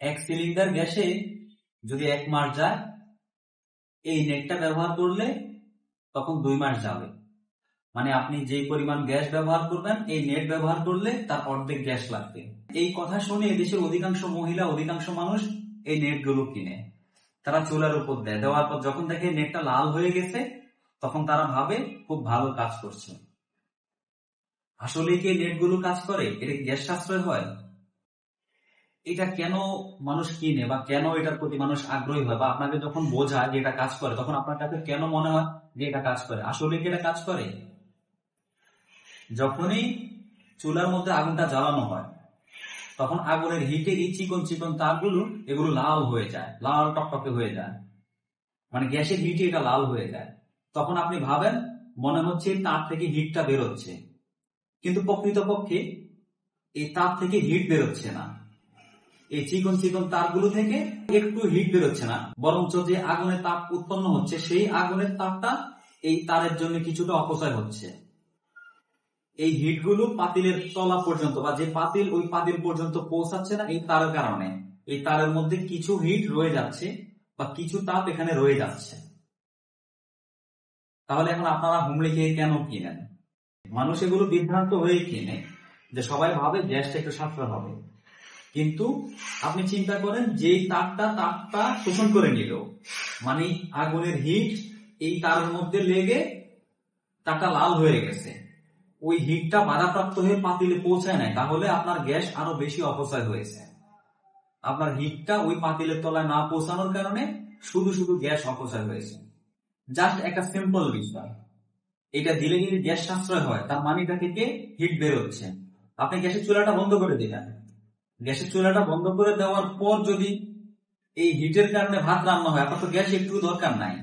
এক সিলিন্ডার গ্যাসে যদি 1 মাস যায়, এই নেটটা ব্যবহার করলে তখন 2 মাস যাবে। মানে আপনি যে পরিমাণ গ্যাস ব্যবহার করবেন, এই নেট ব্যবহার করলে তার অর্ধেক গ্যাস লাগবে। এই কথা শুনে দেশের অধিকাংশ মহিলা, অধিকাংশ মানুষ এই নেটগুলো কিনে তারা চুলার উপর দেয়। দেওয়ার পর যখন দেখে নেটটা লাল হয়ে গেছে, তখন তারা ভাবে খুব ভালো কাজ করছে। আসলে কি নেটগুলো কাজ করে? এটা গ্যাস সাশ্রয় হয়? এটা কেন মানুষ কিনে বা কেন এটার প্রতি মানুষ আগ্রহী হয়, বা আপনাকে যখন বোঝায় যে এটা কাজ করে, তখন আপনার কাছে কেন মনে হয় যে এটা কাজ করে? আসলে কি এটা কাজ করে? যখনই চুলার মধ্যে আগুনটা জ্বালানো হয়, তখন আগুনের হিটে এই চিকন চিকন তারগুলো এগুলো লাল হয়ে যায়, লাল টকটকে হয়ে যায়। মানে গ্যাসের হিটে এটা লাল হয়ে যায়। তখন আপনি ভাবেন মনে হচ্ছে তার থেকে হিটটা বেরোচ্ছে, কিন্তু প্রকৃতপক্ষে এই তার থেকে হিট বেরোচ্ছে না। এই চিকন চিকন তারগুলো থেকে একটু হিট বেরোচ্ছে না, বরঞ্চ যে আগুনের তাপ উৎপন্ন হচ্ছে, সেই আগুনের তাপটা এই তারের জন্য কিছুটা অপচয় হচ্ছে। এই হিটগুলো পাতিলের তলা পর্যন্ত, বা যে পাতিল, ওই পাতিল পর্যন্ত পৌঁছাচ্ছে না এই তারের কারণে। এই তারের মধ্যে কিছু হিট রয়ে যাচ্ছে বা কিছু তাপ এখানে রয়ে যাচ্ছে। তাহলে এখন আপনারা হুমড়ি খেয়ে কেন কিনেন? মানুষ এগুলো বিভ্রান্ত হয়ে কিনে, যে সবাই ভাবে গ্যাসটা একটু সাশ্রয় হবে। কিন্তু আপনি চিন্তা করেন, যে তাপটা শোষণ করে নিল, মানে আগুনের হিট এই তারের মধ্যে লেগে তারটা লাল হয়ে গেছে, ওই হিটটা বাধাপ্রাপ্ত হয়ে পাতিলে পৌঁছায় নাই, তাহলে আপনার গ্যাস আরো বেশি অপচয় হয়েছে। আপনার হিটটা ওই পাতিলের তলায় না পৌঁছানোর কারণে শুধু শুধু গ্যাস অপচয় হয়েছে। জাস্ট একটা সিম্পল বিষয়। এটা দিলে যদি গ্যাস সাশ্রয় হয়, তার মানে এটা থেকে হিট বেরোচ্ছে। আপনি গ্যাসের চুলাটা বন্ধ করে দিলেন, গ্যাসের চুলাটা বন্ধ করে দেওয়ার পর যদি এই হিটের কারণে ভাত রান্না হয়, আপনার তো গ্যাস একটু দরকার নাই।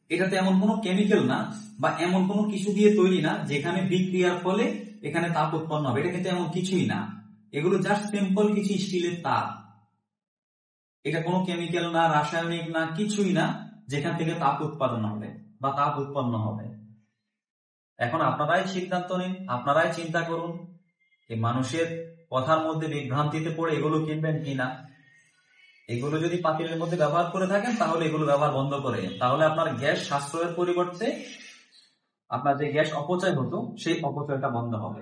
এটাতে এমন কোনো কেমিক্যাল না বা এমন কোনো কিছু দিয়ে তৈরি না যেখানে বিক্রিয়ার ফলে এখানে তাপ উৎপন্ন হবে। এটা কিন্তু এমন কিছুই না। এগুলো জাস্ট সিম্পল কিছু স্টিলের তার। এটা কোনো কেমিক্যাল না, রাসায়নিক না, কিছুই না যেখান থেকে তাপ উৎপাদন হবে বা তাপ উৎপন্ন হবে। এখন আপনারাই সিদ্ধান্ত নিন, আপনারাই চিন্তা করুন, এই মানুষের কথার মধ্যে বিভ্রান্তিতে পড়ে এগুলো কিনবেন কিনা। এগুলো যদি পাতিলের মধ্যে ব্যবহার করে থাকেন, তাহলে এগুলো ব্যবহার বন্ধ করে। তাহলে আপনার গ্যাস সাশ্রয়ের পরিবর্তে আপনার যে গ্যাস অপচয় হতো, সেই অপচয়টা বন্ধ হবে।